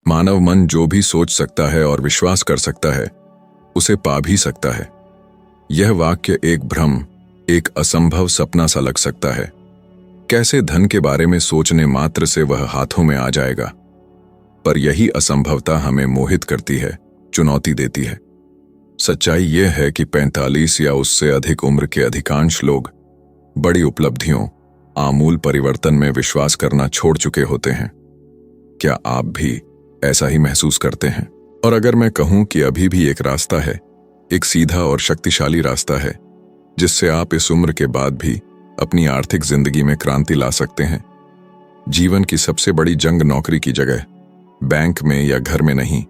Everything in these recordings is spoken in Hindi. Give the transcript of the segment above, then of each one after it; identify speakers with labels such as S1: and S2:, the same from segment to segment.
S1: मानव मन जो भी सोच सकता है और विश्वास कर सकता है उसे पा भी सकता है। यह वाक्य एक भ्रम, एक असंभव सपना सा लग सकता है। कैसे धन के बारे में सोचने मात्र से वह हाथों में आ जाएगा? पर यही असंभवता हमें मोहित करती है, चुनौती देती है। सच्चाई यह है कि 45 या उससे अधिक उम्र के अधिकांश लोग बड़ी उपलब्धियों, आमूल परिवर्तन में विश्वास करना छोड़ चुके होते हैं। क्या आप भी ऐसा ही महसूस करते हैं? और अगर मैं कहूं कि अभी भी एक रास्ता है, एक सीधा और शक्तिशाली रास्ता है, जिससे आप इस उम्र के बाद भी अपनी आर्थिक जिंदगी में क्रांति ला सकते हैं। जीवन की सबसे बड़ी जंग नौकरी की जगह, बैंक में या घर में नहीं,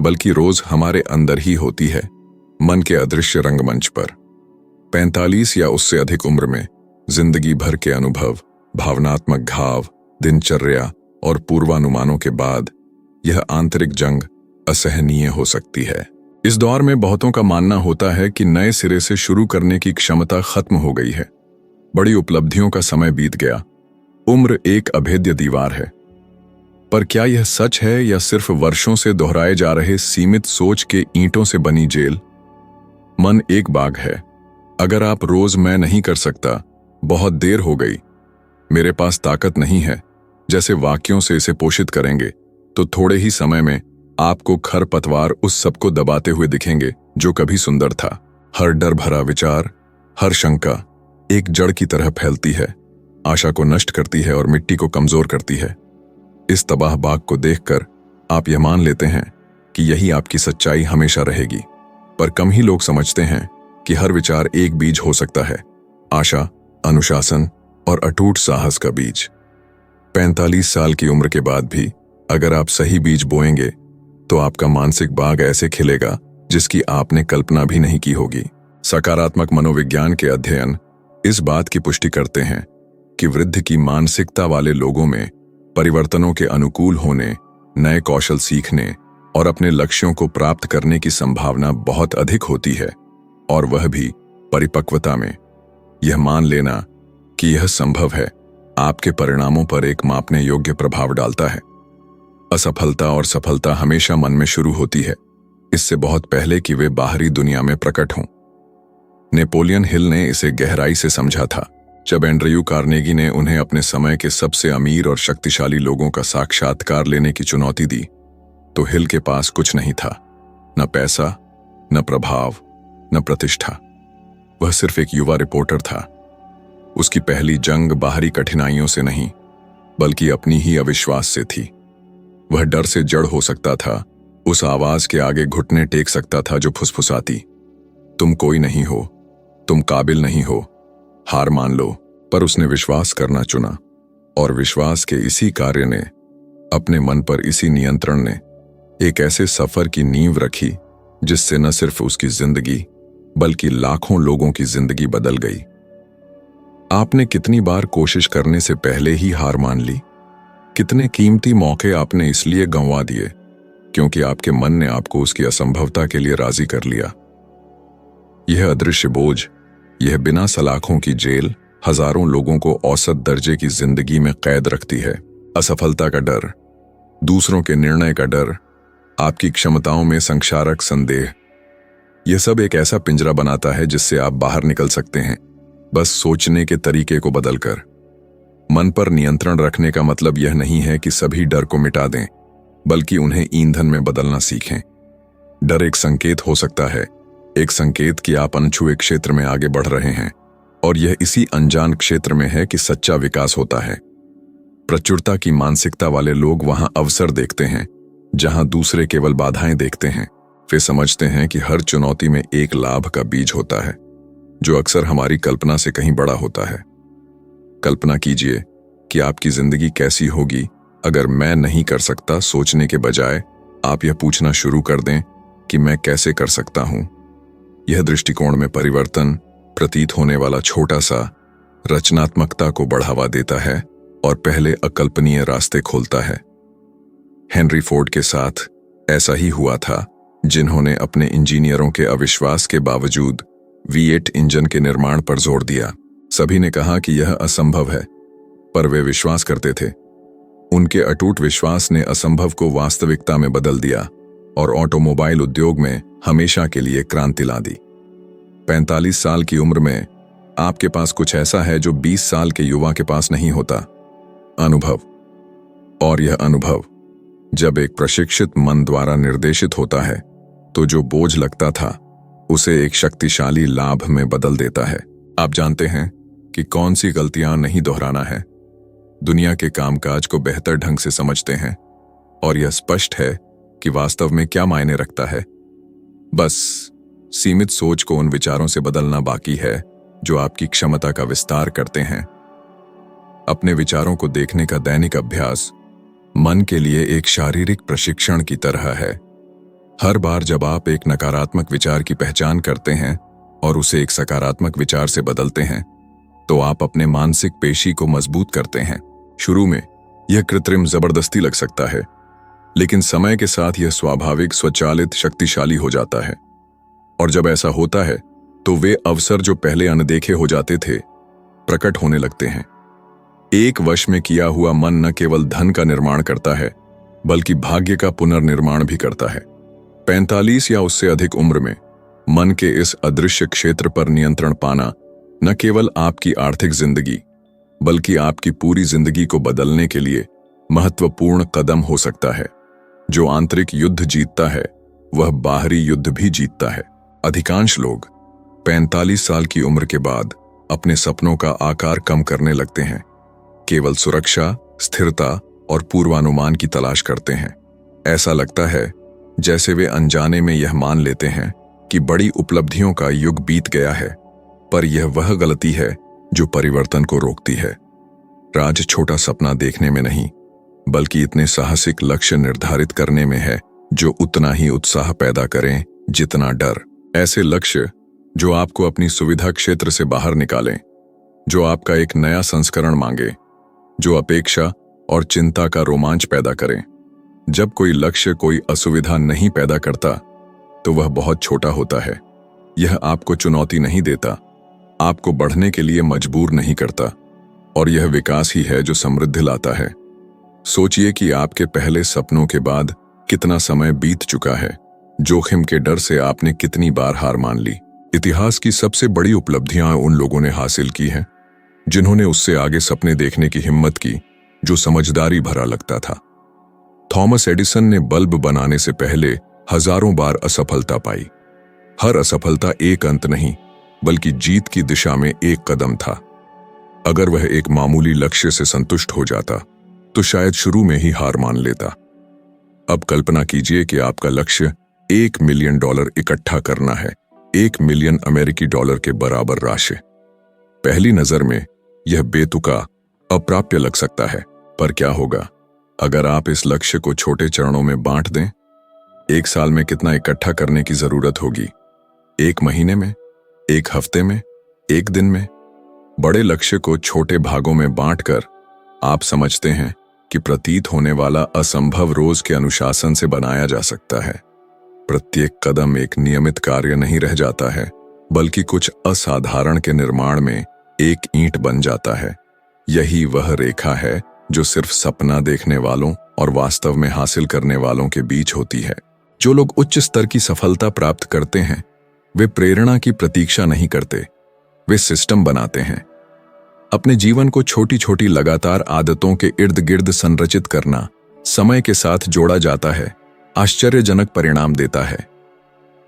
S1: बल्कि रोज हमारे अंदर ही होती है, मन के अदृश्य रंगमंच पर। 45 या उससे अधिक उम्र में जिंदगी भर के अनुभव, भावनात्मक घाव, दिनचर्या और पूर्वानुमानों के बाद यह आंतरिक जंग असहनीय हो सकती है। इस दौर में बहुतों का मानना होता है कि नए सिरे से शुरू करने की क्षमता खत्म हो गई है। बड़ी उपलब्धियों का समय बीत गया। उम्र एक अभेद्य दीवार है। पर क्या यह सच है या सिर्फ वर्षों से दोहराए जा रहे सीमित सोच के ईंटों से बनी जेल? मन एक बाग है। अगर आप रोज मैं नहीं कर सकता, बहुत देर हो गई, मेरे पास ताकत नहीं है जैसे वाक्यों से इसे पोषित करेंगे, तो थोड़े ही समय में आपको खरपतवार उस सबको दबाते हुए दिखेंगे जो कभी सुंदर था। हर डर भरा विचार, हर शंका एक जड़ की तरह फैलती है, आशा को नष्ट करती है और मिट्टी को कमजोर करती है। इस तबाह बाग को देखकर आप यह मान लेते हैं कि यही आपकी सच्चाई हमेशा रहेगी। पर कम ही लोग समझते हैं कि हर विचार एक बीज हो सकता है, आशा, अनुशासन और अटूट साहस का बीज। 45 साल की उम्र के बाद भी अगर आप सही बीज बोएंगे तो आपका मानसिक बाग ऐसे खिलेगा जिसकी आपने कल्पना भी नहीं की होगी। सकारात्मक मनोविज्ञान के अध्ययन इस बात की पुष्टि करते हैं कि वृद्ध की मानसिकता वाले लोगों में परिवर्तनों के अनुकूल होने, नए कौशल सीखने और अपने लक्ष्यों को प्राप्त करने की संभावना बहुत अधिक होती है, और वह भी परिपक्वता में। यह मान लेना कि यह संभव है आपके परिणामों पर एक मापने योग्य प्रभाव डालता है। असफलता और सफलता हमेशा मन में शुरू होती है, इससे बहुत पहले कि वे बाहरी दुनिया में प्रकट हों। नेपोलियन हिल ने इसे गहराई से समझा था। जब एंड्रयू कार्नेगी ने उन्हें अपने समय के सबसे अमीर और शक्तिशाली लोगों का साक्षात्कार लेने की चुनौती दी, तो हिल के पास कुछ नहीं था, न पैसा, न प्रभाव, न प्रतिष्ठा। वह सिर्फ एक युवा रिपोर्टर था। उसकी पहली जंग बाहरी कठिनाइयों से नहीं, बल्कि अपनी ही अविश्वास से थी। वह डर से जड़ हो सकता था, उस आवाज के आगे घुटने टेक सकता था जो फुसफुसाती, तुम कोई नहीं हो, तुम काबिल नहीं हो, हार मान लो। पर उसने विश्वास करना चुना, और विश्वास के इसी कार्य ने, अपने मन पर इसी नियंत्रण ने एक ऐसे सफर की नींव रखी जिससे न सिर्फ उसकी जिंदगी बल्कि लाखों लोगों की जिंदगी बदल गई। आपने कितनी बार कोशिश करने से पहले ही हार मान ली? कितने कीमती मौके आपने इसलिए गंवा दिए क्योंकि आपके मन ने आपको उसकी असंभवता के लिए राजी कर लिया? यह अदृश्य बोझ, यह बिना सलाखों की जेल हजारों लोगों को औसत दर्जे की जिंदगी में कैद रखती है। असफलता का डर, दूसरों के निर्णय का डर, आपकी क्षमताओं में संक्षारक संदेह, यह सब एक ऐसा पिंजरा बनाता है जिससे आप बाहर निकल सकते हैं, बस सोचने के तरीके को बदलकर। मन पर नियंत्रण रखने का मतलब यह नहीं है कि सभी डर को मिटा दें, बल्कि उन्हें ईंधन में बदलना सीखें। डर एक संकेत हो सकता है, एक संकेत कि आप अनछुए क्षेत्र में आगे बढ़ रहे हैं, और यह इसी अनजान क्षेत्र में है कि सच्चा विकास होता है। प्रचुरता की मानसिकता वाले लोग वहां अवसर देखते हैं जहां दूसरे केवल बाधाएं देखते हैं। वे समझते हैं कि हर चुनौती में एक लाभ का बीज होता है, जो अक्सर हमारी कल्पना से कहीं बड़ा होता है। कल्पना कीजिए कि आपकी जिंदगी कैसी होगी अगर मैं नहीं कर सकता सोचने के बजाय आप यह पूछना शुरू कर दें कि मैं कैसे कर सकता हूं। यह दृष्टिकोण में परिवर्तन प्रतीत होने वाला छोटा सा रचनात्मकता को बढ़ावा देता है और पहले अकल्पनीय रास्ते खोलता है। हेनरी फोर्ड के साथ ऐसा ही हुआ था, जिन्होंने अपने इंजीनियरों के अविश्वास के बावजूद V8 इंजन के निर्माण पर जोर दिया। सभी ने कहा कि यह असंभव है, पर वे विश्वास करते थे। उनके अटूट विश्वास ने असंभव को वास्तविकता में बदल दिया और ऑटोमोबाइल उद्योग में हमेशा के लिए क्रांति ला दी। 45 साल की उम्र में आपके पास कुछ ऐसा है जो 20 साल के युवा के पास नहीं होता, अनुभव। और यह अनुभव जब एक प्रशिक्षित मन द्वारा निर्देशित होता है तो जो बोझ लगता था उसे एक शक्तिशाली लाभ में बदल देता है। आप जानते हैं कि कौन सी गलतियां नहीं दोहराना है, दुनिया के कामकाज को बेहतर ढंग से समझते हैं और यह स्पष्ट है कि वास्तव में क्या मायने रखता है। बस सीमित सोच को उन विचारों से बदलना बाकी है जो आपकी क्षमता का विस्तार करते हैं। अपने विचारों को देखने का दैनिक अभ्यास मन के लिए एक शारीरिक प्रशिक्षण की तरह है। हर बार जब आप एक नकारात्मक विचार की पहचान करते हैं और उसे एक सकारात्मक विचार से बदलते हैं तो आप अपने मानसिक पेशी को मजबूत करते हैं। शुरू में यह कृत्रिम जबरदस्ती लग सकता है, लेकिन समय के साथ यह स्वाभाविक, स्वचालित, शक्तिशाली हो जाता है। और जब ऐसा होता है तो वे अवसर जो पहले अनदेखे हो जाते थे प्रकट होने लगते हैं। एक वश में किया हुआ मन न केवल धन का निर्माण करता है बल्कि भाग्य का पुनर्निर्माण भी करता है। 45 या उससे अधिक उम्र में मन के इस अदृश्य क्षेत्र पर नियंत्रण पाना न केवल आपकी आर्थिक जिंदगी बल्कि आपकी पूरी जिंदगी को बदलने के लिए महत्वपूर्ण कदम हो सकता है। जो आंतरिक युद्ध जीतता है वह बाहरी युद्ध भी जीतता है। अधिकांश लोग 45 साल की उम्र के बाद अपने सपनों का आकार कम करने लगते हैं, केवल सुरक्षा, स्थिरता और पूर्वानुमान की तलाश करते हैं। ऐसा लगता है जैसे वे अनजाने में यह मान लेते हैं कि बड़ी उपलब्धियों का युग बीत गया है, पर यह वह गलती है जो परिवर्तन को रोकती है। राज छोटा सपना देखने में नहीं बल्कि इतने साहसिक लक्ष्य निर्धारित करने में है जो उतना ही उत्साह पैदा करें जितना डर। ऐसे लक्ष्य जो आपको अपनी सुविधा क्षेत्र से बाहर निकालें, जो आपका एक नया संस्करण मांगे, जो अपेक्षा और चिंता का रोमांच पैदा करें। जब कोई लक्ष्य कोई असुविधा नहीं पैदा करता तो वह बहुत छोटा होता है। यह आपको चुनौती नहीं देता, आपको बढ़ने के लिए मजबूर नहीं करता, और यह विकास ही है जो समृद्धि लाता है। सोचिए कि आपके पहले सपनों के बाद कितना समय बीत चुका है। जोखिम के डर से आपने कितनी बार हार मान ली। इतिहास की सबसे बड़ी उपलब्धियां उन लोगों ने हासिल की हैं जिन्होंने उससे आगे सपने देखने की हिम्मत की जो समझदारी भरा लगता था। थॉमस एडिसन ने बल्ब बनाने से पहले हजारों बार असफलता पाई। हर असफलता एक अंत नहीं बल्कि जीत की दिशा में एक कदम था। अगर वह एक मामूली लक्ष्य से संतुष्ट हो जाता तो शायद शुरू में ही हार मान लेता। अब कल्पना कीजिए कि आपका लक्ष्य $1 मिलियन इकट्ठा करना है, $1 मिलियन अमेरिकी डॉलर के बराबर राशि। पहली नजर में यह बेतुका, अप्राप्य लग सकता है, पर क्या होगा अगर आप इस लक्ष्य को छोटे चरणों में बांट दें? 1 साल में कितना इकट्ठा करने की जरूरत होगी? 1 महीने में, 1 हफ्ते में, 1 दिन में? बड़े लक्ष्य को छोटे भागों में बांटकर आप समझते हैं कि प्रतीत होने वाला असंभव रोज के अनुशासन से बनाया जा सकता है। प्रत्येक कदम एक नियमित कार्य नहीं रह जाता है बल्कि कुछ असाधारण के निर्माण में एक ईंट बन जाता है। यही वह रेखा है जो सिर्फ सपना देखने वालों और वास्तव में हासिल करने वालों के बीच होती है। जो लोग उच्च स्तर की सफलता प्राप्त करते हैं वे प्रेरणा की प्रतीक्षा नहीं करते, वे सिस्टम बनाते हैं। अपने जीवन को छोटी छोटी लगातार आदतों के इर्द गिर्द संरचित करना समय के साथ जोड़ा जाता है, आश्चर्यजनक परिणाम देता है।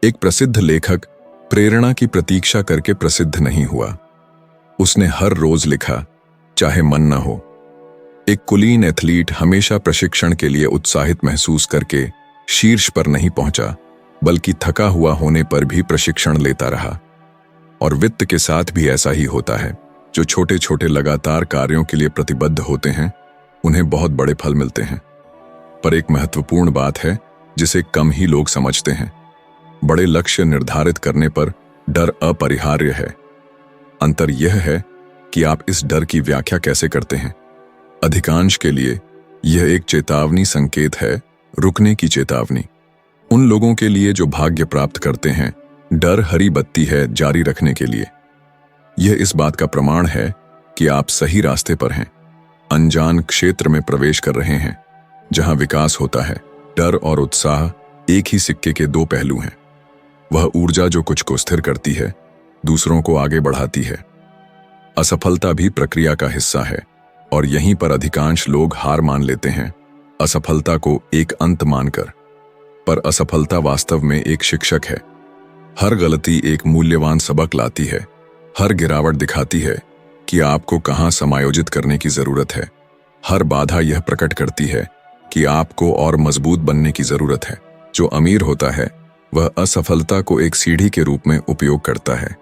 S1: एक प्रसिद्ध लेखक प्रेरणा की प्रतीक्षा करके प्रसिद्ध नहीं हुआ। उसने हर रोज लिखा, चाहे मन न हो। एक कुलीन एथलीट हमेशा प्रशिक्षण के लिए उत्साहित महसूस करके शीर्ष पर नहीं पहुंचा बल्कि थका हुआ होने पर भी प्रशिक्षण लेता रहा। और वित्त के साथ भी ऐसा ही होता है। जो छोटे छोटे लगातार कार्यों के लिए प्रतिबद्ध होते हैं उन्हें बहुत बड़े फल मिलते हैं। पर एक महत्वपूर्ण बात है जिसे कम ही लोग समझते हैं। बड़े लक्ष्य निर्धारित करने पर डर अपरिहार्य है। अंतर यह है कि आप इस डर की व्याख्या कैसे करते हैं। अधिकांश के लिए यह एक चेतावनी संकेत है, रुकने की चेतावनी। उन लोगों के लिए जो भाग्य प्राप्त करते हैं, डर हरी बत्ती है जारी रखने के लिए। यह इस बात का प्रमाण है कि आप सही रास्ते पर हैं। अनजान क्षेत्र में प्रवेश कर रहे हैं जहां विकास होता है। डर और उत्साह एक ही सिक्के के दो पहलू हैं। वह ऊर्जा जो कुछ को स्थिर करती है, दूसरों को आगे बढ़ाती है। असफलता भी प्रक्रिया का हिस्सा है और यहीं पर अधिकांश लोग हार मान लेते हैं, असफलता को एक अंत मानकर। पर असफलता वास्तव में एक शिक्षक है। हर गलती एक मूल्यवान सबक लाती है। हर गिरावट दिखाती है कि आपको कहां समायोजित करने की जरूरत है। हर बाधा यह प्रकट करती है कि आपको और मजबूत बनने की जरूरत है। जो अमीर होता है वह असफलता को एक सीढ़ी के रूप में उपयोग करता है।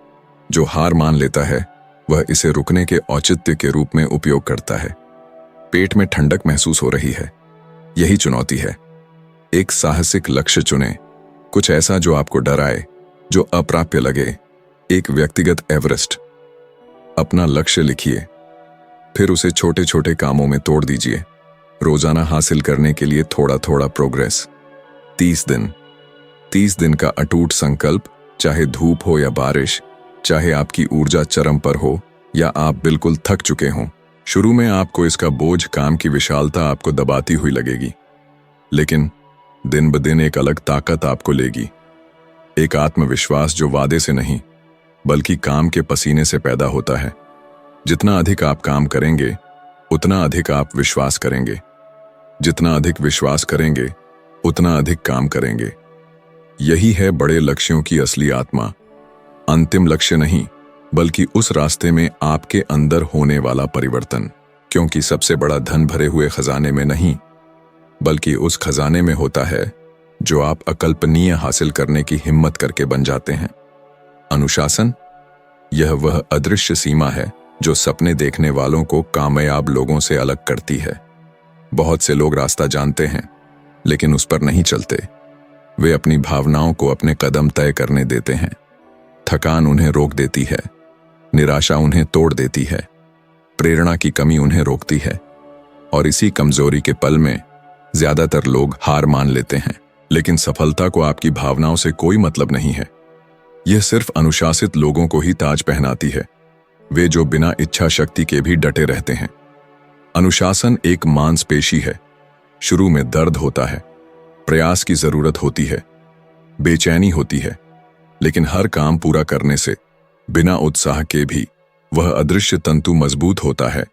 S1: जो हार मान लेता है वह इसे रुकने के औचित्य के रूप में उपयोग करता है। पेट में ठंडक महसूस हो रही है, यही चुनौती है। एक साहसिक लक्ष्य चुनें, कुछ ऐसा जो आपको डराए, जो अप्राप्य लगे। एक व्यक्तिगत एवरेस्ट। अपना लक्ष्य लिखिए, फिर उसे छोटे छोटे कामों में तोड़ दीजिए। रोजाना हासिल करने के लिए थोड़ा थोड़ा प्रोग्रेस। 30 दिन का अटूट संकल्प, चाहे धूप हो या बारिश, चाहे आपकी ऊर्जा चरम पर हो या आप बिल्कुल थक चुके हों। शुरू में आपको इसका बोझ, काम की विशालता आपको दबाती हुई लगेगी, लेकिन दिन ब दिन एक अलग ताकत आपको लेगी। एक आत्मविश्वास जो वादे से नहीं बल्कि काम के पसीने से पैदा होता है। जितना अधिक आप काम करेंगे उतना अधिक आप विश्वास करेंगे। जितना अधिक विश्वास करेंगे उतना अधिक काम करेंगे। यही है बड़े लक्ष्यों की असली आत्मा। अंतिम लक्ष्य नहीं, बल्कि उस रास्ते में आपके अंदर होने वाला परिवर्तन। क्योंकि सबसे बड़ा धन भरे हुए खजाने में नहीं, बल्कि उस खजाने में होता है जो आप अकल्पनीय हासिल करने की हिम्मत करके बन जाते हैं। अनुशासन, यह वह अदृश्य सीमा है जो सपने देखने वालों को कामयाब लोगों से अलग करती है। बहुत से लोग रास्ता जानते हैं लेकिन उस पर नहीं चलते। वे अपनी भावनाओं को अपने कदम तय करने देते हैं। थकान उन्हें रोक देती है, निराशा उन्हें तोड़ देती है, प्रेरणा की कमी उन्हें रोकती है, और इसी कमजोरी के पल में ज्यादातर लोग हार मान लेते हैं। लेकिन सफलता को आपकी भावनाओं से कोई मतलब नहीं है। यह सिर्फ अनुशासित लोगों को ही ताज पहनाती है, वे जो बिना इच्छा शक्ति के भी डटे रहते हैं। अनुशासन एक मांसपेशी है। शुरू में दर्द होता है, प्रयास की जरूरत होती है, बेचैनी होती है, लेकिन हर काम पूरा करने से बिना उत्साह के भी वह अदृश्य तंतु मजबूत होता है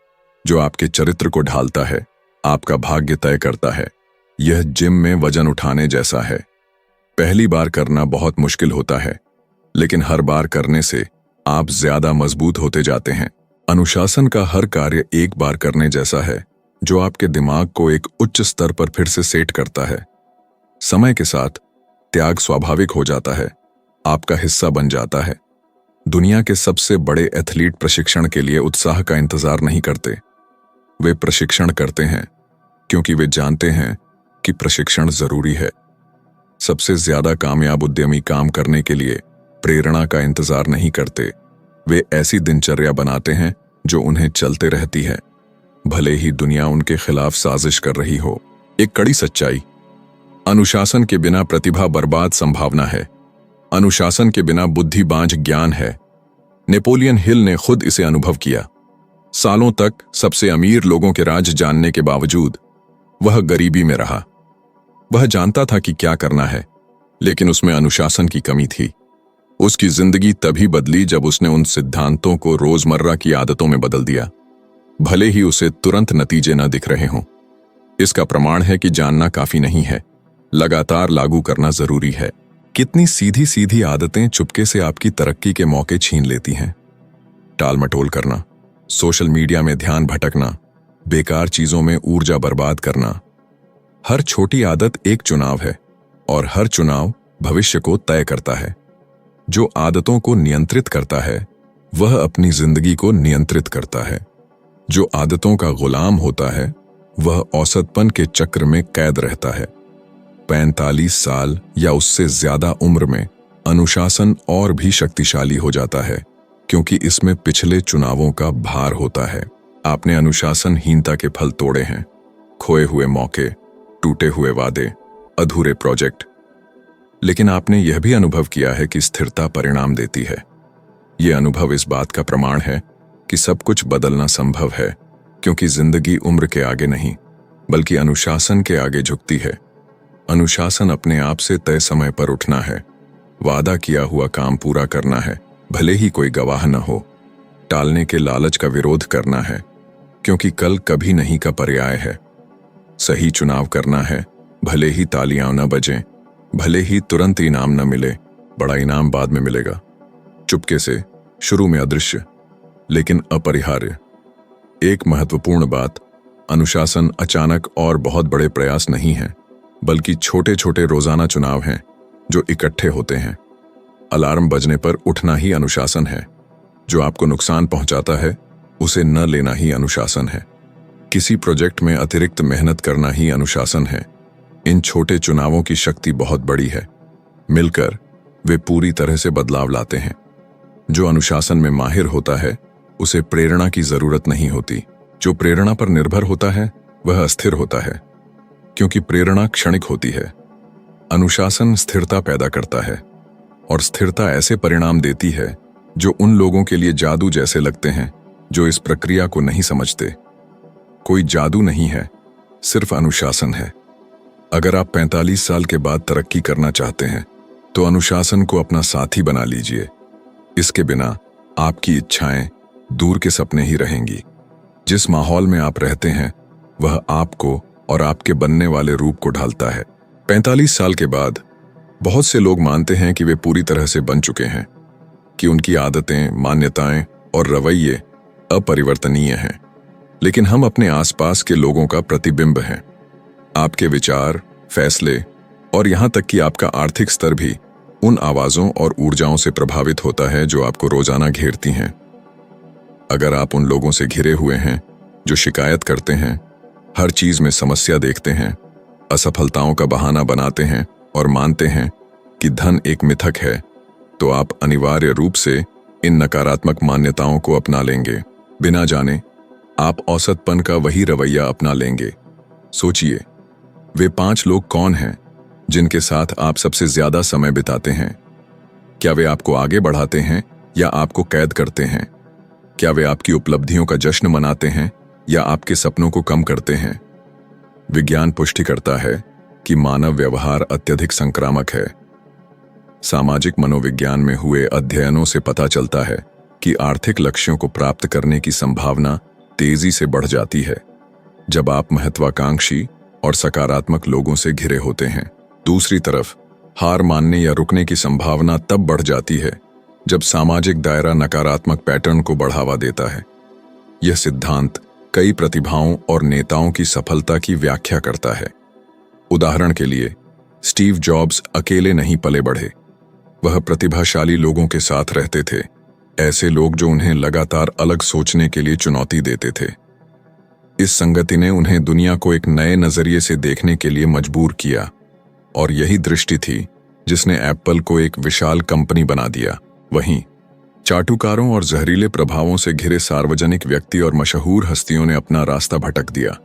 S1: जो आपके चरित्र को ढालता है, आपका भाग्य तय करता है। यह जिम में वजन उठाने जैसा है। पहली बार करना बहुत मुश्किल होता है, लेकिन हर बार करने से आप ज्यादा मजबूत होते जाते हैं। अनुशासन का हर कार्य एक बार करने जैसा है जो आपके दिमाग को एक उच्च स्तर पर फिर से सेट करता है। समय के साथ त्याग स्वाभाविक हो जाता है, आपका हिस्सा बन जाता है। दुनिया के सबसे बड़े एथलीट प्रशिक्षण के लिए उत्साह का इंतजार नहीं करते। वे प्रशिक्षण करते हैं क्योंकि वे जानते हैं कि प्रशिक्षण जरूरी है। सबसे ज्यादा कामयाब उद्यमी काम करने के लिए प्रेरणा का इंतजार नहीं करते। वे ऐसी दिनचर्या बनाते हैं जो उन्हें चलते रहती है, भले ही दुनिया उनके खिलाफ साजिश कर रही हो। एक कड़ी सच्चाई, अनुशासन के बिना प्रतिभा बर्बाद संभावना है। अनुशासन के बिना बुद्धि बांझ ज्ञान है। नेपोलियन हिल ने खुद इसे अनुभव किया। सालों तक सबसे अमीर लोगों के राज जानने के बावजूद वह गरीबी में रहा। वह जानता था कि क्या करना है, लेकिन उसमें अनुशासन की कमी थी। उसकी जिंदगी तभी बदली जब उसने उन सिद्धांतों को रोजमर्रा की आदतों में बदल दिया, भले ही उसे तुरंत नतीजे न दिख रहे हों। इसका प्रमाण है कि जानना काफी नहीं है, लगातार लागू करना जरूरी है। कितनी सीधी सीधी आदतें चुपके से आपकी तरक्की के मौके छीन लेती हैं। टाल मटोल करना, सोशल मीडिया में ध्यान भटकना, बेकार चीजों में ऊर्जा बर्बाद करना। हर छोटी आदत एक चुनाव है और हर चुनाव भविष्य को तय करता है। जो आदतों को नियंत्रित करता है वह अपनी जिंदगी को नियंत्रित करता है। जो आदतों का गुलाम होता है वह औसतपन के चक्र में कैद रहता है। 45 साल या उससे ज्यादा उम्र में अनुशासन और भी शक्तिशाली हो जाता है, क्योंकि इसमें पिछले चुनावों का भार होता है। आपने अनुशासनहीनता के फल तोड़े हैं, खोए हुए मौके, टूटे हुए वादे, अधूरे प्रोजेक्ट। लेकिन आपने यह भी अनुभव किया है कि स्थिरता परिणाम देती है। यह अनुभव इस बात का प्रमाण है कि सब कुछ बदलना संभव है, क्योंकि जिंदगी उम्र के आगे नहीं बल्कि अनुशासन के आगे झुकती है। अनुशासन अपने आप से तय समय पर उठना है, वादा किया हुआ काम पूरा करना है भले ही कोई गवाह न हो, टालने के लालच का विरोध करना है क्योंकि कल कभी नहीं का पर्याय है, सही चुनाव करना है भले ही तालियां न बजें, भले ही तुरंत इनाम न मिले, बड़ा इनाम बाद में मिलेगा, चुपके से, शुरू में अदृश्य लेकिन अपरिहार्य। एक महत्वपूर्ण बात, अनुशासन अचानक और बहुत बड़े प्रयास नहीं है बल्कि छोटे छोटे रोजाना चुनाव हैं जो इकट्ठे होते हैं। अलार्म बजने पर उठना ही अनुशासन है, जो आपको नुकसान पहुंचाता है उसे न लेना ही अनुशासन है, किसी प्रोजेक्ट में अतिरिक्त मेहनत करना ही अनुशासन है। इन छोटे चुनावों की शक्ति बहुत बड़ी है, मिलकर वे पूरी तरह से बदलाव लाते हैं। जो अनुशासन में माहिर होता है उसे प्रेरणा की जरूरत नहीं होती, जो प्रेरणा पर निर्भर होता है वह अस्थिर होता है क्योंकि प्रेरणा क्षणिक होती है। अनुशासन स्थिरता पैदा करता है और स्थिरता ऐसे परिणाम देती है जो उन लोगों के लिए जादू जैसे लगते हैं जो इस प्रक्रिया को नहीं समझते। कोई जादू नहीं है, सिर्फ अनुशासन है। अगर आप 45 साल के बाद तरक्की करना चाहते हैं तो अनुशासन को अपना साथी बना लीजिए। इसके बिना आपकी इच्छाएं दूर के सपने ही रहेंगी। जिस माहौल में आप रहते हैं वह आपको और आपके बनने वाले रूप को ढालता है। 45 साल के बाद बहुत से लोग मानते हैं कि वे पूरी तरह से बन चुके हैं, कि उनकी आदतें, मान्यताएं और रवैये अपरिवर्तनीय हैं। लेकिन हम अपने आसपास के लोगों का प्रतिबिंब हैं। आपके विचार, फैसले और यहां तक कि आपका आर्थिक स्तर भी उन आवाजों और ऊर्जाओं से प्रभावित होता है जो आपको रोजाना घेरती हैं। अगर आप उन लोगों से घिरे हुए हैं जो शिकायत करते हैं, हर चीज में समस्या देखते हैं, असफलताओं का बहाना बनाते हैं और मानते हैं कि धन एक मिथक है, तो आप अनिवार्य रूप से इन नकारात्मक मान्यताओं को अपना लेंगे। बिना जाने आप औसतपन का वही रवैया अपना लेंगे। सोचिए, वे 5 लोग कौन हैं जिनके साथ आप सबसे ज्यादा समय बिताते हैं? क्या वे आपको आगे बढ़ाते हैं या आपको कैद करते हैं? क्या वे आपकी उपलब्धियों का जश्न मनाते हैं या आपके सपनों को कम करते हैं? विज्ञान पुष्टि करता है कि मानव व्यवहार अत्यधिक संक्रामक है। सामाजिक मनोविज्ञान में हुए अध्ययनों से पता चलता है कि आर्थिक लक्ष्यों को प्राप्त करने की संभावना तेजी से बढ़ जाती है जब आप महत्वाकांक्षी और सकारात्मक लोगों से घिरे होते हैं। दूसरी तरफ हार मानने या रुकने की संभावना तब बढ़ जाती है जब सामाजिक दायरा नकारात्मक पैटर्न को बढ़ावा देता है। यह सिद्धांत कई प्रतिभाओं और नेताओं की सफलता की व्याख्या करता है। उदाहरण के लिए, स्टीव जॉब्स अकेले नहीं पले बढ़े, वह प्रतिभाशाली लोगों के साथ रहते थे, ऐसे लोग जो उन्हें लगातार अलग सोचने के लिए चुनौती देते थे। इस संगति ने उन्हें दुनिया को एक नए नजरिए से देखने के लिए मजबूर किया और यही दृष्टि थी जिसने एप्पल को एक विशाल कंपनी बना दिया। वहीं चाटुकारों और जहरीले प्रभावों से घिरे सार्वजनिक व्यक्ति और मशहूर हस्तियों ने अपना रास्ता भटक दिया।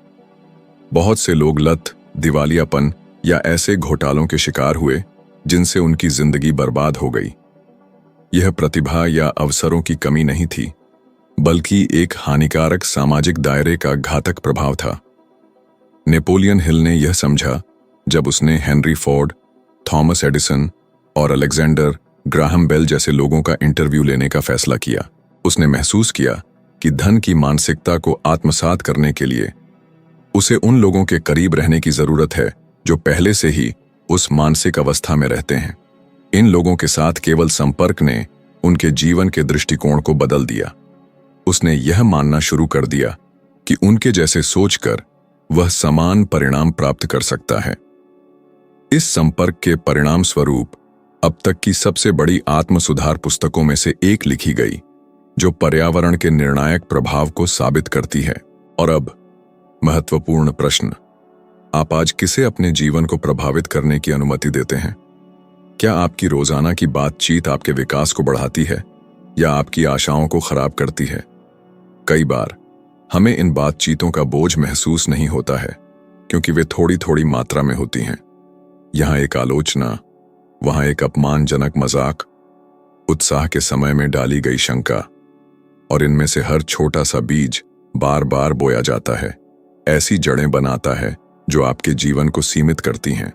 S1: बहुत से लोग लत, दिवालियापन या ऐसे घोटालों के शिकार हुए जिनसे उनकी जिंदगी बर्बाद हो गई। यह प्रतिभा या अवसरों की कमी नहीं थी, बल्कि एक हानिकारक सामाजिक दायरे का घातक प्रभाव था। नेपोलियन हिल ने यह समझा जब उसने हेनरी फोर्ड, थॉमस एडिसन और अलेक्जेंडर ग्राहम बेल जैसे लोगों का इंटरव्यू लेने का फैसला किया। उसने महसूस किया कि धन की मानसिकता को आत्मसात करने के लिए उसे उन लोगों के करीब रहने की जरूरत है जो पहले से ही उस मानसिक अवस्था में रहते हैं। इन लोगों के साथ केवल संपर्क ने उनके जीवन के दृष्टिकोण को बदल दिया। उसने यह मानना शुरू कर दिया कि उनके जैसे सोचकर वह समान परिणाम प्राप्त कर सकता है। इस संपर्क के परिणाम स्वरूप अब तक की सबसे बड़ी आत्म सुधार पुस्तकों में से एक लिखी गई जो पर्यावरण के निर्णायक प्रभाव को साबित करती है। और अब महत्वपूर्ण प्रश्न, आप आज किसे अपने जीवन को प्रभावित करने की अनुमति देते हैं? क्या आपकी रोजाना की बातचीत आपके विकास को बढ़ाती है या आपकी आशाओं को खराब करती है? कई बार हमें इन बातचीतों का बोझ महसूस नहीं होता है क्योंकि वे थोड़ी थोड़ी मात्रा में होती हैं। यहां एक आलोचना, वहां एक अपमानजनक मजाक, उत्साह के समय में डाली गई शंका, और इनमें से हर छोटा सा बीज बार बार बोया जाता है, ऐसी जड़ें बनाता है जो आपके जीवन को सीमित करती हैं।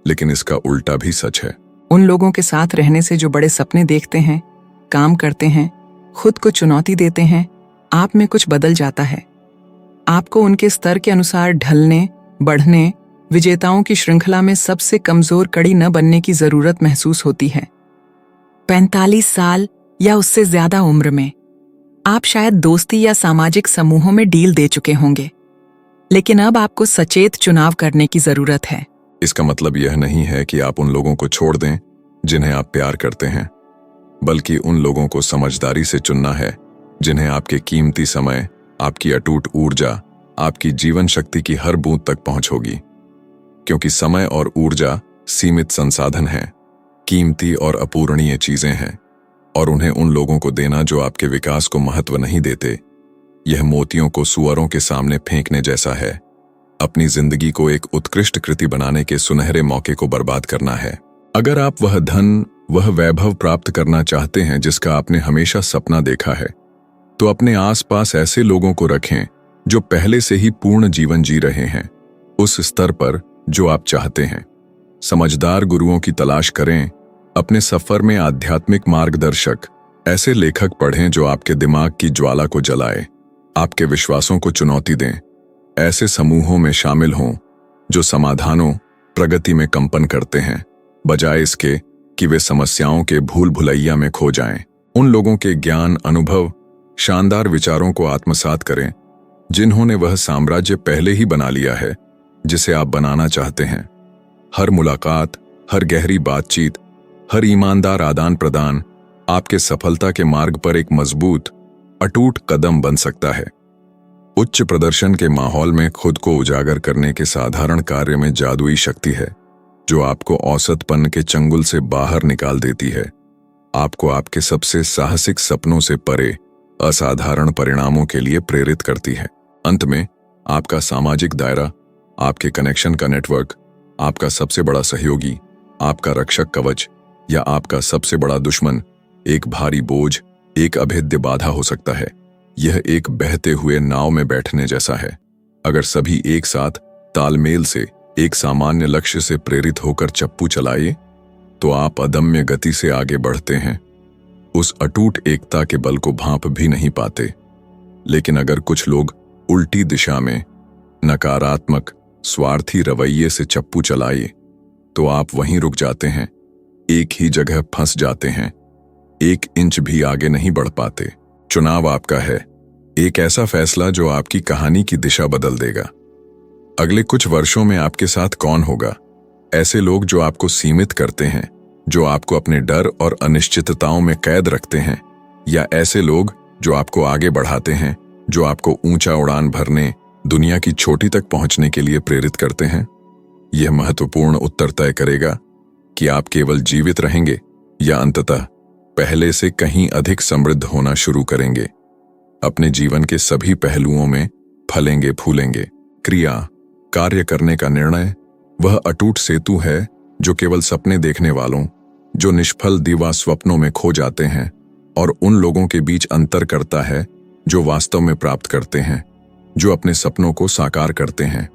S1: लेकिन इसका उल्टा भी सच है।
S2: उन लोगों के साथ रहने से जो बड़े सपने देखते हैं, काम करते हैं, खुद को चुनौती देते हैं, आप में कुछ बदल जाता है। आपको उनके स्तर के अनुसार ढलने, बढ़ने, विजेताओं की श्रृंखला में सबसे कमजोर कड़ी न बनने की जरूरत महसूस होती है। 45 साल या उससे ज्यादा उम्र में आप शायद दोस्ती या सामाजिक समूहों में डील दे चुके होंगे, लेकिन अब आपको सचेत चुनाव करने की जरूरत है।
S1: इसका मतलब यह नहीं है कि आप उन लोगों को छोड़ दें जिन्हें आप प्यार करते हैं, बल्कि उन लोगों को समझदारी से चुनना है जिन्हें आपके कीमती समय, आपकी अटूट ऊर्जा, आपकी जीवन शक्ति की हर बूंद तक पहुंच होगी। क्योंकि समय और ऊर्जा सीमित संसाधन हैं, कीमती और अपूरणीय चीजें हैं, और उन्हें उन लोगों को देना जो आपके विकास को महत्व नहीं देते, यह मोतियों को सुअरों के सामने फेंकने जैसा है। अपनी जिंदगी को एक उत्कृष्ट कृति बनाने के सुनहरे मौके को बर्बाद करना है। अगर आप वह धन, वह वैभव प्राप्त करना चाहते हैं जिसका आपने हमेशा सपना देखा है, तो अपने आसपास ऐसे लोगों को रखें जो पहले से ही पूर्ण जीवन जी रहे हैं, उस स्तर पर जो आप चाहते हैं। समझदार गुरुओं की तलाश करें। अपने सफर में आध्यात्मिक मार्गदर्शक, ऐसे लेखक पढ़ें जो आपके दिमाग की ज्वाला को जलाए, आपके विश्वासों को चुनौती दें। ऐसे समूहों में शामिल हों जो समाधानों, प्रगति में कंपन करते हैं, बजाय इसके कि वे समस्याओं के भूल भुलैया में खो जाएं। उन लोगों के ज्ञान, अनुभव, शानदार विचारों को आत्मसात करें जिन्होंने वह साम्राज्य पहले ही बना लिया है जिसे आप बनाना चाहते हैं। हर मुलाकात, हर गहरी बातचीत, हर ईमानदार आदान प्रदान आपके सफलता के मार्ग पर एक मजबूत, अटूट कदम बन सकता है। उच्च प्रदर्शन के माहौल में खुद को उजागर करने के साधारण कार्य में जादुई शक्ति है जो आपको औसतपन के चंगुल से बाहर निकाल देती है, आपको आपके सबसे साहसिक सपनों से परे असाधारण परिणामों के लिए प्रेरित करती है। अंत में आपका सामाजिक दायरा, आपके कनेक्शन का नेटवर्क, आपका सबसे बड़ा सहयोगी, आपका रक्षक कवच या आपका सबसे बड़ा दुश्मन एक भारी बोझ, एक अभेद्य बाधा हो सकता है। यह एक बहते हुए नाव में बैठने जैसा है। अगर सभी एक साथ तालमेल से एक सामान्य लक्ष्य से प्रेरित होकर चप्पू चलाए तो आप अदम्य गति से आगे बढ़ते हैं, उस अटूट एकता के बल को भांप भी नहीं पाते। लेकिन अगर कुछ लोग उल्टी दिशा में नकारात्मक, स्वार्थी रवैये से चप्पू चलाए तो आप वहीं रुक जाते हैं, एक ही जगह फंस जाते हैं, एक इंच भी आगे नहीं बढ़ पाते। चुनाव आपका है, एक ऐसा फैसला जो आपकी कहानी की दिशा बदल देगा। अगले कुछ वर्षों में आपके साथ कौन होगा? ऐसे लोग जो आपको सीमित करते हैं, जो आपको अपने डर और अनिश्चितताओं में कैद रखते हैं, या ऐसे लोग जो आपको आगे बढ़ाते हैं, जो आपको ऊंचा उड़ान भरने, दुनिया की चोटी तक पहुंचने के लिए प्रेरित करते हैं? यह महत्वपूर्ण उत्तर तय करेगा कि आप केवल जीवित रहेंगे या अंततः पहले से कहीं अधिक समृद्ध होना शुरू करेंगे। अपने जीवन के सभी पहलुओं में फलेंगे फूलेंगे। क्रिया, कार्य करने का निर्णय वह अटूट सेतु है जो केवल सपने देखने वालों, जो निष्फल दीवा स्वप्नों में खो जाते हैं, और उन लोगों के बीच अंतर करता है जो वास्तव में प्राप्त करते हैं, जो अपने सपनों को साकार करते हैं।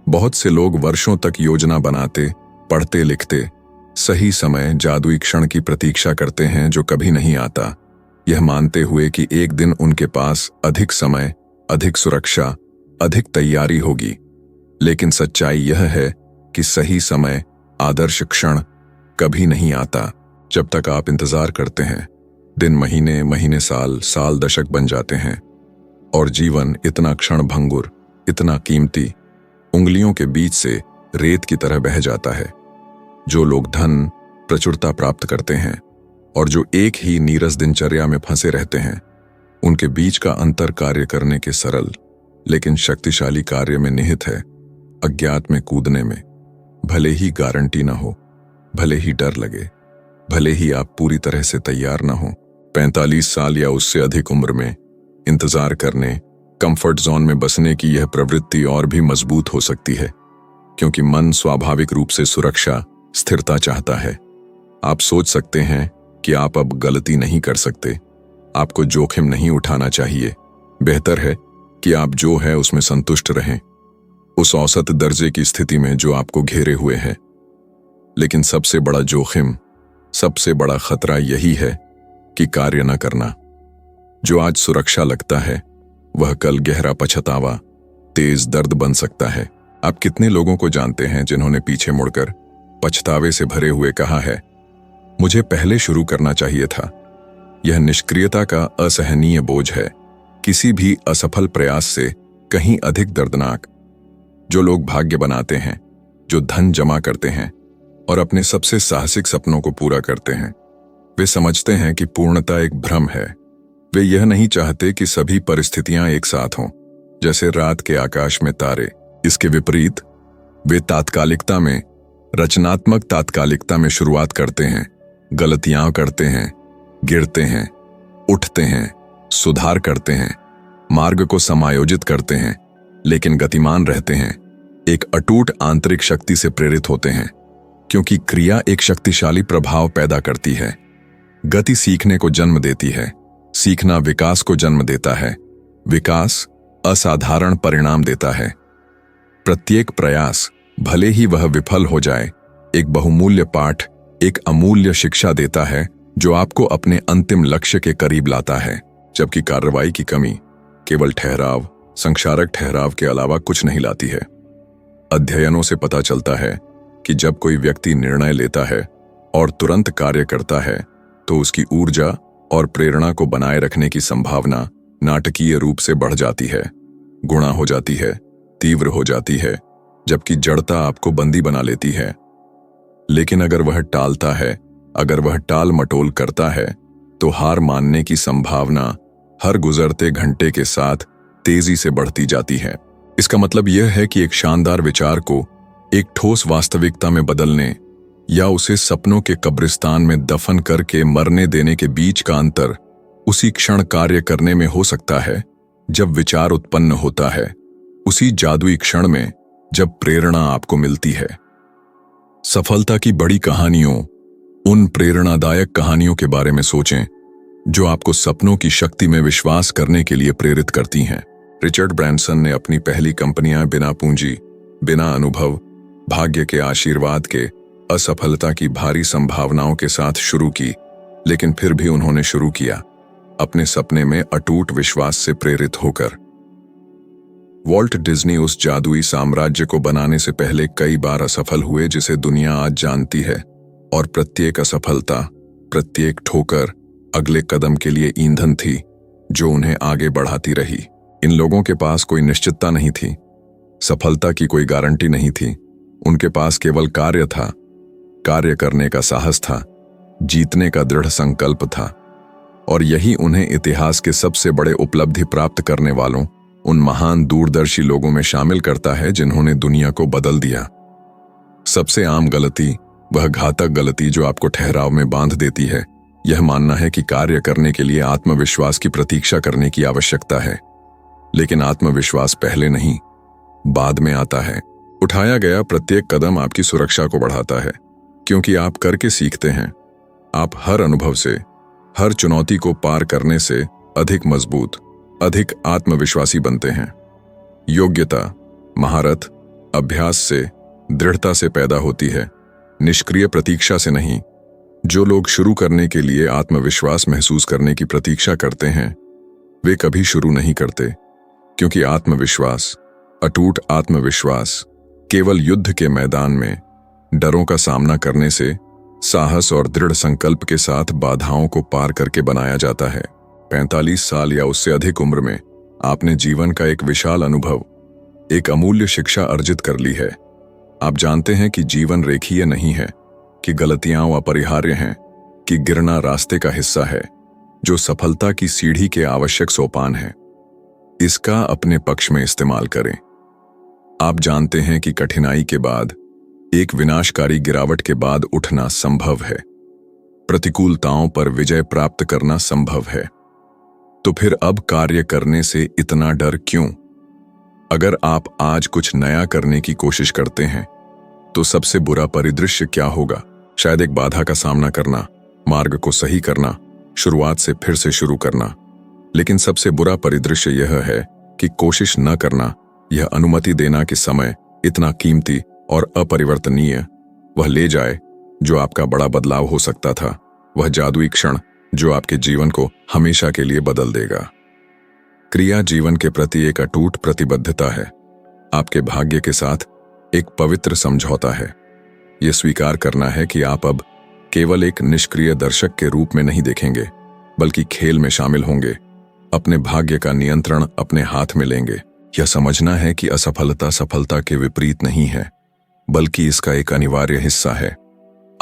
S1: बहुत से लोग वर्षों तक योजना बनाते, पढ़ते लिखते, सही समय, जादुई क्षण की प्रतीक्षा करते हैं जो कभी नहीं आता, यह मानते हुए कि एक दिन उनके पास अधिक समय, अधिक सुरक्षा, अधिक तैयारी होगी। लेकिन सच्चाई यह है कि सही समय, आदर्श क्षण कभी नहीं आता। जब तक आप इंतजार करते हैं, दिन महीने, महीने साल, साल दशक बन जाते हैं, और जीवन इतना क्षण भंगुर, इतना कीमती, उंगलियों के बीच से रेत की तरह बह जाता है। जो लोग धन, प्रचुरता प्राप्त करते हैं और जो एक ही नीरस दिनचर्या में फंसे रहते हैं, उनके बीच का अंतर कार्य करने के सरल लेकिन शक्तिशाली कार्य में निहित है। अज्ञात में कूदने में भले ही गारंटी न हो, भले ही डर लगे, भले ही आप पूरी तरह से तैयार न हो, 45 साल या उससे अधिक उम्र में इंतजार करने, कंफर्ट जोन में बसने की यह प्रवृत्ति और भी मजबूत हो सकती है, क्योंकि मन स्वाभाविक रूप से सुरक्षा, स्थिरता चाहता है। आप सोच सकते हैं कि आप अब गलती नहीं कर सकते, आपको जोखिम नहीं उठाना चाहिए, बेहतर है कि आप जो है उसमें संतुष्ट रहें, उस औसत दर्जे की स्थिति में जो आपको घेरे हुए है। लेकिन सबसे बड़ा जोखिम, सबसे बड़ा खतरा यही है कि कार्य न करना। जो आज सुरक्षा लगता है वह कल गहरा पछतावा, तेज दर्द बन सकता है। आप कितने लोगों को जानते हैं जिन्होंने पीछे मुड़कर पछतावे से भरे हुए कहा है, मुझे पहले शुरू करना चाहिए था। यह निष्क्रियता का असहनीय बोझ है, किसी भी असफल प्रयास से कहीं अधिक दर्दनाक। जो लोग भाग्य बनाते हैं, जो धन जमा करते हैं और अपने सबसे साहसिक सपनों को पूरा करते हैं, वे समझते हैं कि पूर्णता एक भ्रम है। वे यह नहीं चाहते कि सभी परिस्थितियां एक साथ हों, जैसे रात के आकाश में तारे। इसके विपरीत वे तात्कालिकता में, रचनात्मक तात्कालिकता में शुरुआत करते हैं, गलतियां करते हैं, गिरते हैं, उठते हैं, सुधार करते हैं, मार्ग को समायोजित करते हैं, लेकिन गतिमान रहते हैं। एक अटूट आंतरिक शक्ति से प्रेरित होते हैं, क्योंकि क्रिया एक शक्तिशाली प्रभाव पैदा करती है। गति सीखने को जन्म देती है, सीखना विकास को जन्म देता है, विकास असाधारण परिणाम देता है। प्रत्येक प्रयास, भले ही वह विफल हो जाए, एक बहुमूल्य पाठ, एक अमूल्य शिक्षा देता है जो आपको अपने अंतिम लक्ष्य के करीब लाता है। जबकि कार्रवाई की कमी केवल ठहराव, संक्षारक ठहराव के अलावा कुछ नहीं लाती है। अध्ययनों से पता चलता है कि जब कोई व्यक्ति निर्णय लेता है और तुरंत कार्य करता है तो उसकी ऊर्जा और प्रेरणा को बनाए रखने की संभावना नाटकीय रूप से बढ़ जाती है, गुणा हो जाती है, तीव्र हो जाती है, जबकि जड़ता आपको बंदी बना लेती है। लेकिन अगर वह टालता है, अगर वह टाल मटोल करता है, तो हार मानने की संभावना हर गुजरते घंटे के साथ तेजी से बढ़ती जाती है। इसका मतलब यह है कि एक शानदार विचार को एक ठोस वास्तविकता में बदलने या उसे सपनों के कब्रिस्तान में दफन करके मरने देने के बीच का अंतर उसी क्षण कार्य करने में हो सकता है जब विचार उत्पन्न होता है, उसी जादुई क्षण में जब प्रेरणा आपको मिलती है। सफलता की बड़ी कहानियों, उन प्रेरणादायक कहानियों के बारे में सोचें जो आपको सपनों की शक्ति में विश्वास करने के लिए प्रेरित करती हैं। रिचर्ड ब्रैंसन ने अपनी पहली कंपनियां बिना पूंजी, बिना अनुभव, भाग्य के आशीर्वाद के, असफलता की भारी संभावनाओं के साथ शुरू की, लेकिन फिर भी उन्होंने शुरू किया, अपने सपने में अटूट विश्वास से प्रेरित होकर। वॉल्ट डिज्नी उस जादुई साम्राज्य को बनाने से पहले कई बार असफल हुए जिसे दुनिया आज जानती है, और प्रत्येक असफलता, प्रत्येक ठोकर अगले कदम के लिए ईंधन थी जो उन्हें आगे बढ़ाती रही। इन लोगों के पास कोई निश्चितता नहीं थी, सफलता की कोई गारंटी नहीं थी। उनके पास केवल कार्य था, कार्य करने का साहस था, जीतने का दृढ़ संकल्प था, और यही उन्हें इतिहास के सबसे बड़े उपलब्धि प्राप्त करने वालों, उन महान दूरदर्शी लोगों में शामिल करता है जिन्होंने दुनिया को बदल दिया। सबसे आम गलती, वह घातक गलती जो आपको ठहराव में बांध देती है, यह मानना है कि कार्य करने के लिए आत्मविश्वास की प्रतीक्षा करने की आवश्यकता है। लेकिन आत्मविश्वास पहले नहीं, बाद में आता है। उठाया गया प्रत्येक कदम आपकी सुरक्षा को बढ़ाता है, क्योंकि आप करके सीखते हैं। आप हर अनुभव से, हर चुनौती को पार करने से अधिक मजबूत, अधिक आत्मविश्वासी बनते हैं। योग्यता, महारत, अभ्यास से, दृढ़ता से पैदा होती है, निष्क्रिय प्रतीक्षा से नहीं। जो लोग शुरू करने के लिए आत्मविश्वास महसूस करने की प्रतीक्षा करते हैं, वे कभी शुरू नहीं करते, क्योंकि आत्मविश्वास, अटूट आत्मविश्वास केवल युद्ध के मैदान में डरों का सामना करने से, साहस और दृढ़ संकल्प के साथ बाधाओं को पार करके बनाया जाता है। 45 साल या उससे अधिक उम्र में आपने जीवन का एक विशाल अनुभव, एक अमूल्य शिक्षा अर्जित कर ली है। आप जानते हैं कि जीवन रेखीय नहीं है, कि गलतियां अपरिहार्य हैं, कि गिरना रास्ते का हिस्सा है, जो सफलता की सीढ़ी के आवश्यक सोपान है। इसका अपने पक्ष में इस्तेमाल करें। आप जानते हैं कि कठिनाई के बाद, एक विनाशकारी गिरावट के बाद उठना संभव है, प्रतिकूलताओं पर विजय प्राप्त करना संभव है। तो फिर अब कार्य करने से इतना डर क्यों? अगर आप आज कुछ नया करने की कोशिश करते हैं, तो सबसे बुरा परिदृश्य क्या होगा? शायद एक बाधा का सामना करना, मार्ग को सही करना, शुरुआत से फिर से शुरू करना। लेकिन सबसे बुरा परिदृश्य यह है कि कोशिश न करना, यह अनुमति देना कि समय इतना कीमती और अपरिवर्तनीय वह ले जाए जो आपका बड़ा बदलाव हो सकता था, वह जादुई क्षण जो आपके जीवन को हमेशा के लिए बदल देगा। क्रिया जीवन के प्रति एक अटूट प्रतिबद्धता है, आपके भाग्य के साथ एक पवित्र समझौता है। यह स्वीकार करना है कि आप अब केवल एक निष्क्रिय दर्शक के रूप में नहीं देखेंगे, बल्कि खेल में शामिल होंगे, अपने भाग्य का नियंत्रण अपने हाथ में लेंगे। यह समझना है कि असफलता सफलता के विपरीत नहीं है, बल्कि इसका एक अनिवार्य हिस्सा है,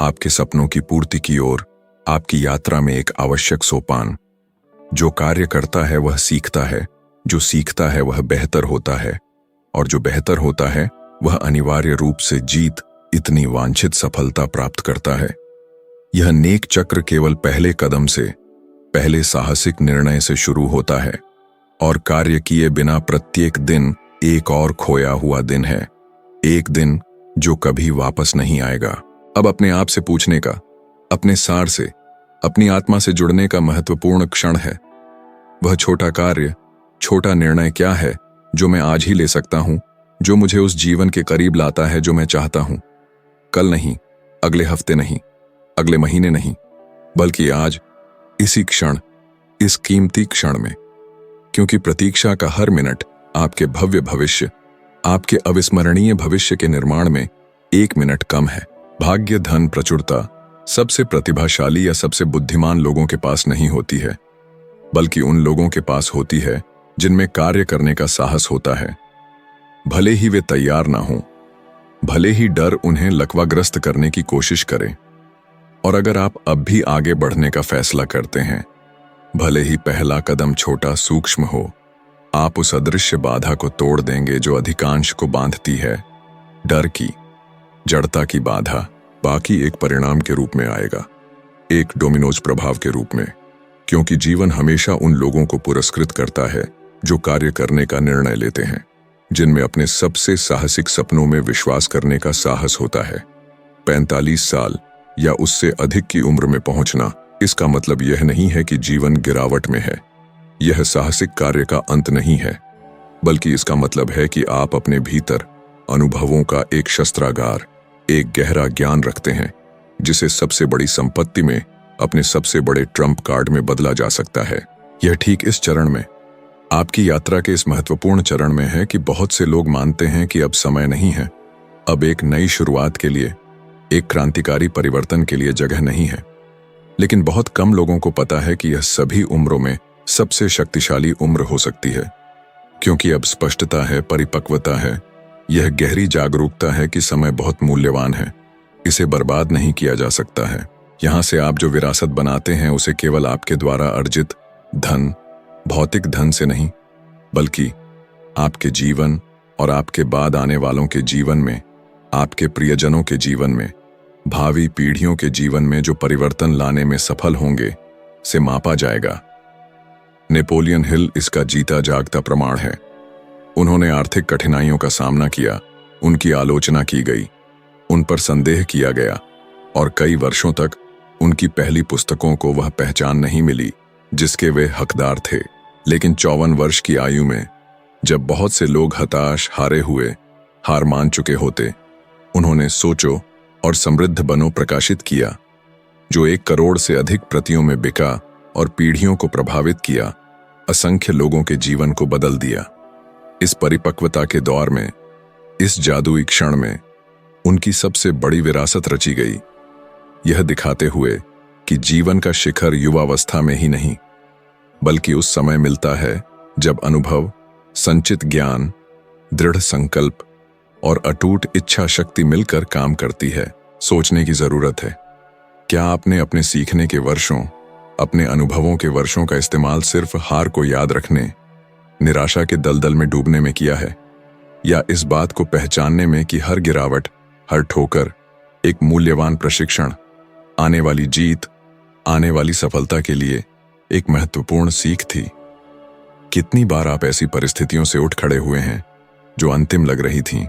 S1: आपके सपनों की पूर्ति की ओर आपकी यात्रा में एक आवश्यक सोपान। जो कार्य करता है वह सीखता है, जो सीखता है वह बेहतर होता है, और जो बेहतर होता है वह अनिवार्य रूप से जीत, इतनी वांछित सफलता प्राप्त करता है। यह नेक चक्र केवल पहले कदम से, पहले साहसिक निर्णय से शुरू होता है, और कार्य किए बिना प्रत्येक दिन एक और खोया हुआ दिन है, एक दिन जो कभी वापस नहीं आएगा। अब अपने आप से पूछने का, अपने सार से, अपनी आत्मा से जुड़ने का महत्वपूर्ण क्षण है। वह छोटा कार्य, छोटा निर्णय क्या है जो मैं आज ही ले सकता हूं, जो मुझे उस जीवन के करीब लाता है जो मैं चाहता हूं। कल नहीं, अगले हफ्ते नहीं, अगले महीने नहीं, बल्कि आज, इसी क्षण, इस कीमती क्षण में। क्योंकि प्रतीक्षा का हर मिनट आपके भव्य भविष्य, आपके अविस्मरणीय भविष्य के निर्माण में एक मिनट कम है। भाग्य, धन, प्रचुरता सबसे प्रतिभाशाली या सबसे बुद्धिमान लोगों के पास नहीं होती है, बल्कि उन लोगों के पास होती है जिनमें कार्य करने का साहस होता है। भले ही वे तैयार ना हों, भले ही डर उन्हें लकवाग्रस्त करने की कोशिश करे, और अगर आप अब भी आगे बढ़ने का फैसला करते हैं, भले ही पहला कदम छोटा सूक्ष्म हो, आप उस अदृश्य बाधा को तोड़ देंगे जो अधिकांश को बांधती है। डर की, जड़ता की बाधा बाकी एक परिणाम के रूप में आएगा, एक डोमिनोज प्रभाव के रूप में, क्योंकि जीवन हमेशा उन लोगों को पुरस्कृत करता है जो कार्य करने का निर्णय लेते हैं, जिनमें अपने सबसे साहसिक सपनों में विश्वास करने का साहस होता है। 45 साल या उससे अधिक की उम्र में पहुंचना, इसका मतलब यह नहीं है कि जीवन गिरावट में है। यह साहसिक कार्य का अंत नहीं है, बल्कि इसका मतलब है कि आप अपने भीतर अनुभवों का एक शस्त्रागार, एक गहरा ज्ञान रखते हैं, जिसे सबसे बड़ी संपत्ति में, अपने सबसे बड़े ट्रम्प कार्ड में बदला जा सकता है। यह ठीक इस चरण में, आपकी यात्रा के इस महत्वपूर्ण चरण में है कि बहुत से लोग मानते हैं कि अब समय नहीं है, अब एक नई शुरुआत के लिए, एक क्रांतिकारी परिवर्तन के लिए जगह नहीं है। लेकिन बहुत कम लोगों को पता है कि यह सभी उम्रों में सबसे शक्तिशाली उम्र हो सकती है, क्योंकि अब स्पष्टता है, परिपक्वता है, यह गहरी जागरूकता है कि समय बहुत मूल्यवान है, इसे बर्बाद नहीं किया जा सकता है। यहां से आप जो विरासत बनाते हैं उसे केवल आपके द्वारा अर्जित धन, भौतिक धन से नहीं, बल्कि आपके जीवन और आपके बाद आने वालों के जीवन में, आपके प्रियजनों के जीवन में, भावी पीढ़ियों के जीवन में जो परिवर्तन लाने में सफल होंगे, से मापा जाएगा। नेपोलियन हिल इसका जीता जागता प्रमाण है। उन्होंने आर्थिक कठिनाइयों का सामना किया, उनकी आलोचना की गई, उन पर संदेह किया गया, और कई वर्षों तक उनकी पहली पुस्तकों को वह पहचान नहीं मिली जिसके वे हकदार थे। लेकिन 54 वर्ष की आयु में, जब बहुत से लोग हताश, हारे हुए, हार मान चुके होते, उन्होंने सोचो और समृद्ध बनो प्रकाशित किया, जो 1 करोड़ से अधिक प्रतियों में बिका और पीढ़ियों को प्रभावित किया, असंख्य लोगों के जीवन को बदल दिया। इस परिपक्वता के दौर में, इस जादुई क्षण में, उनकी सबसे बड़ी विरासत रची गई, यह दिखाते हुए कि जीवन का शिखर युवावस्था में ही नहीं, बल्कि उस समय मिलता है जब अनुभव, संचित ज्ञान, दृढ़ संकल्प और अटूट इच्छा शक्ति मिलकर काम करती है। सोचने की जरूरत है, क्या आपने अपने सीखने के वर्षों, अपने अनुभवों के वर्षों का इस्तेमाल सिर्फ हार को याद रखने, निराशा के दलदल में डूबने में किया है, या इस बात को पहचानने में कि हर गिरावट, हर ठोकर एक मूल्यवान प्रशिक्षण, आने वाली जीत, आने वाली सफलता के लिए एक महत्वपूर्ण सीख थी? कितनी बार आप ऐसी परिस्थितियों से उठ खड़े हुए हैं जो अंतिम लग रही थीं,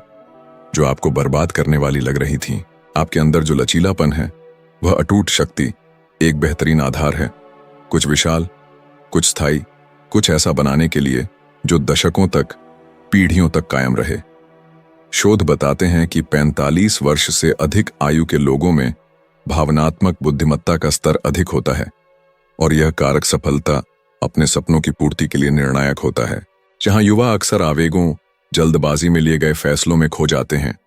S1: जो आपको बर्बाद करने वाली लग रही थीं? आपके अंदर जो लचीलापन है, वह अटूट शक्ति एक बेहतरीन आधार है, कुछ विशाल, कुछ स्थायी, कुछ ऐसा बनाने के लिए जो दशकों तक, पीढ़ियों तक कायम रहे। शोध बताते हैं कि 45 वर्ष से अधिक आयु के लोगों में भावनात्मक बुद्धिमत्ता का स्तर अधिक होता है और यह कारक सफलता अपने सपनों की पूर्ति के लिए निर्णायक होता है। जहां युवा अक्सर आवेगों, जल्दबाजी में लिए गए फैसलों में खो जाते हैं,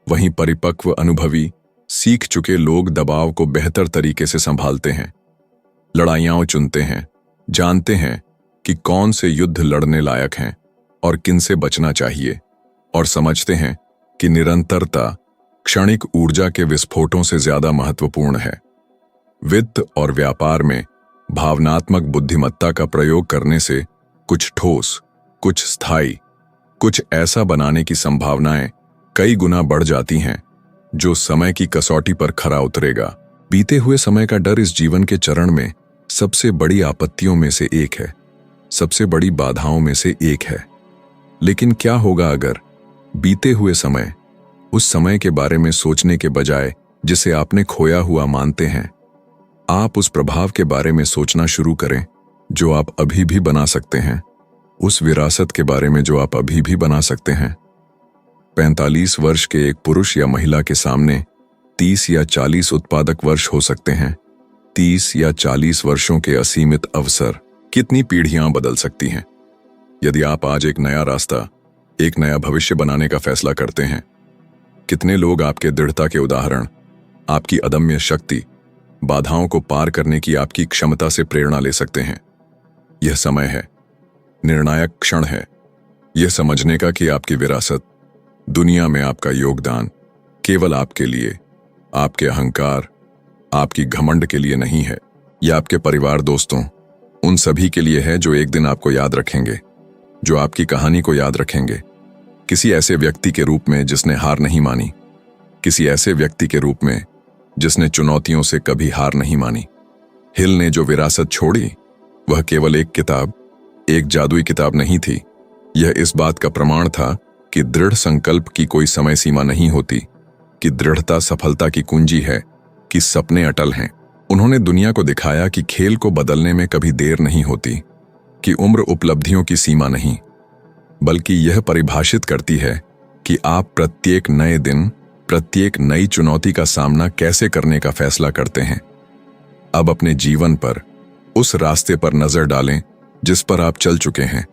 S1: वहीं परिपक्व, अनुभवी, सीख चुके लोग दबाव को बेहतर तरीके से संभालते हैं, लड़ाइयां चुनते हैं, जानते हैं कि कौन से युद्ध लड़ने लायक हैं और किन से बचना चाहिए, और समझते हैं कि निरंतरता क्षणिक ऊर्जा के विस्फोटों से ज्यादा महत्वपूर्ण है। वित्त और व्यापार में भावनात्मक बुद्धिमत्ता का प्रयोग करने से कुछ ठोस, कुछ स्थायी, कुछ ऐसा बनाने की संभावनाएं कई गुना बढ़ जाती हैं जो समय की कसौटी पर खरा उतरेगा। बीते हुए समय का डर इस जीवन के चरण में सबसे बड़ी आपत्तियों में से एक है, सबसे बड़ी बाधाओं में से एक है। लेकिन क्या होगा अगर बीते हुए समय, उस समय के बारे में सोचने के बजाय जिसे आपने खोया हुआ मानते हैं, आप उस प्रभाव के बारे में सोचना शुरू करें जो आप अभी भी बना सकते हैं, उस विरासत के बारे में जो आप अभी भी बना सकते हैं। 45 वर्ष के एक पुरुष या महिला के सामने 30 या 40 उत्पादक वर्ष हो सकते हैं। 30 या 40 वर्षों के असीमित अवसर कितनी पीढ़ियां बदल सकती हैं। यदि आप आज एक नया रास्ता, एक नया भविष्य बनाने का फैसला करते हैं, कितने लोग आपके दृढ़ता के उदाहरण, आपकी अदम्य शक्ति, बाधाओं को पार करने की आपकी क्षमता से प्रेरणा ले सकते हैं। यह समय है, निर्णायक क्षण है, यह समझने का कि आपकी विरासत, दुनिया में आपका योगदान केवल आपके लिए, आपके अहंकार, आपकी घमंड के लिए नहीं है। यह आपके परिवार, दोस्तों, उन सभी के लिए है जो एक दिन आपको याद रखेंगे, जो आपकी कहानी को याद रखेंगे, किसी ऐसे व्यक्ति के रूप में जिसने हार नहीं मानी, किसी ऐसे व्यक्ति के रूप में जिसने चुनौतियों से कभी हार नहीं मानी। हिल ने जो विरासत छोड़ी, वह केवल एक किताब, एक जादुई किताब नहीं थी। यह इस बात का प्रमाण था कि दृढ़ संकल्प की कोई समय सीमा नहीं होती, कि दृढ़ता सफलता की कुंजी है, कि सपने अटल हैं। उन्होंने दुनिया को दिखाया कि खेल को बदलने में कभी देर नहीं होती, कि उम्र उपलब्धियों की सीमा नहीं, बल्कि यह परिभाषित करती है कि आप प्रत्येक नए दिन, प्रत्येक नई चुनौती का सामना कैसे करने का फैसला करते हैं। अब अपने जीवन पर, उस रास्ते पर नजर डालें जिस पर आप चल चुके हैं।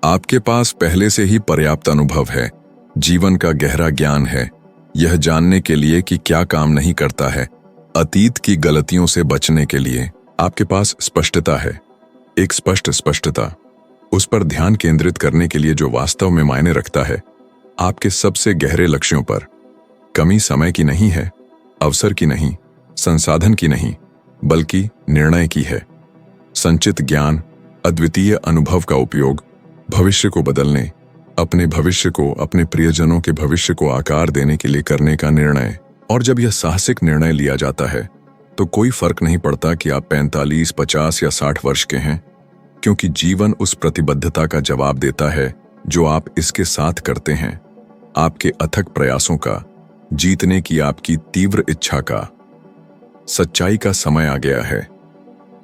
S1: आपके पास पहले से ही पर्याप्त अनुभव है, जीवन का गहरा ज्ञान है, यह जानने के लिए कि क्या काम नहीं करता है। अतीत की गलतियों से बचने के लिए आपके पास स्पष्टता है, एक स्पष्टता, उस पर ध्यान केंद्रित करने के लिए जो वास्तव में मायने रखता है, आपके सबसे गहरे लक्ष्यों पर। कमी समय की नहीं है, अवसर की नहीं, संसाधन की नहीं, बल्कि निर्णय की है। संचित ज्ञान, अद्वितीय अनुभव का उपयोग भविष्य को बदलने, अपने भविष्य को, अपने प्रियजनों के भविष्य को आकार देने के लिए करने का निर्णय। और जब यह साहसिक निर्णय लिया जाता है तो कोई फर्क नहीं पड़ता कि आप 45, 50 या 60 वर्ष के हैं, क्योंकि जीवन उस प्रतिबद्धता का जवाब देता है जो आप इसके साथ करते हैं, आपके अथक प्रयासों का, जीतने की आपकी तीव्र इच्छा का। सच्चाई का समय आ गया है।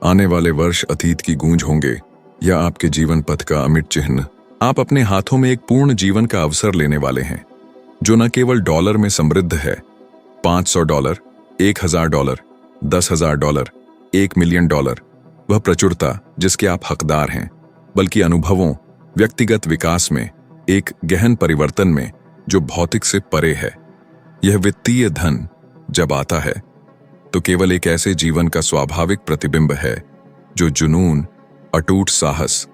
S1: आने वाले वर्ष अतीत की गूंज होंगे या आपके जीवन पथ का अमिट चिन्ह। आप अपने हाथों में एक पूर्ण जीवन का अवसर लेने वाले हैं, जो न केवल डॉलर में समृद्ध है, $500, $1000, $10,000, $1 मिलियन, वह प्रचुरता जिसके आप हकदार हैं, बल्कि अनुभवों, व्यक्तिगत विकास में, एक गहन परिवर्तन में जो भौतिक से परे है। यह वित्तीय धन जब आता है तो केवल एक ऐसे जीवन का स्वाभाविक प्रतिबिंब है जो जुनून, अटूट साहस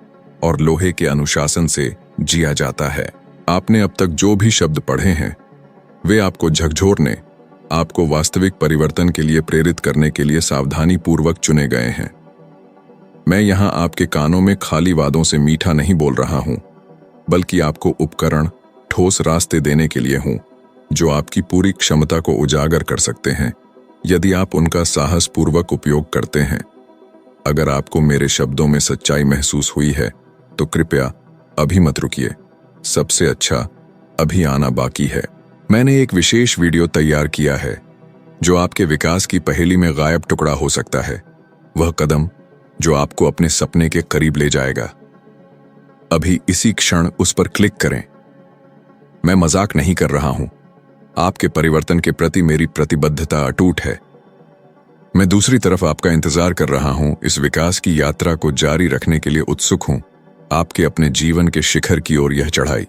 S1: और लोहे के अनुशासन से जिया जाता है। आपने अब तक जो भी शब्द पढ़े हैं, वे आपको झकझोरने, आपको वास्तविक परिवर्तन के लिए प्रेरित करने के लिए सावधानी पूर्वक चुने गए हैं। मैं यहां आपके कानों में खाली वादों से मीठा नहीं बोल रहा हूं, बल्कि आपको उपकरण, ठोस रास्ते देने के लिए हूं, जो आपकी पूरी क्षमता को उजागर कर सकते हैं यदि आप उनका साहसपूर्वक उपयोग करते हैं। अगर आपको मेरे शब्दों में सच्चाई महसूस हुई है तो कृपया अभी मत रुकिए, सबसे अच्छा अभी आना बाकी है। मैंने एक विशेष वीडियो तैयार किया है जो आपके विकास की पहेली में गायब टुकड़ा हो सकता है, वह कदम जो आपको अपने सपने के करीब ले जाएगा। अभी इसी क्षण उस पर क्लिक करें। मैं मजाक नहीं कर रहा हूं। आपके परिवर्तन के प्रति मेरी प्रतिबद्धता अटूट है। मैं दूसरी तरफ आपका इंतजार कर रहा हूं, इस विकास की यात्रा को जारी रखने के लिए उत्सुक हूं, आपके अपने जीवन के शिखर की ओर यह चढ़ाई।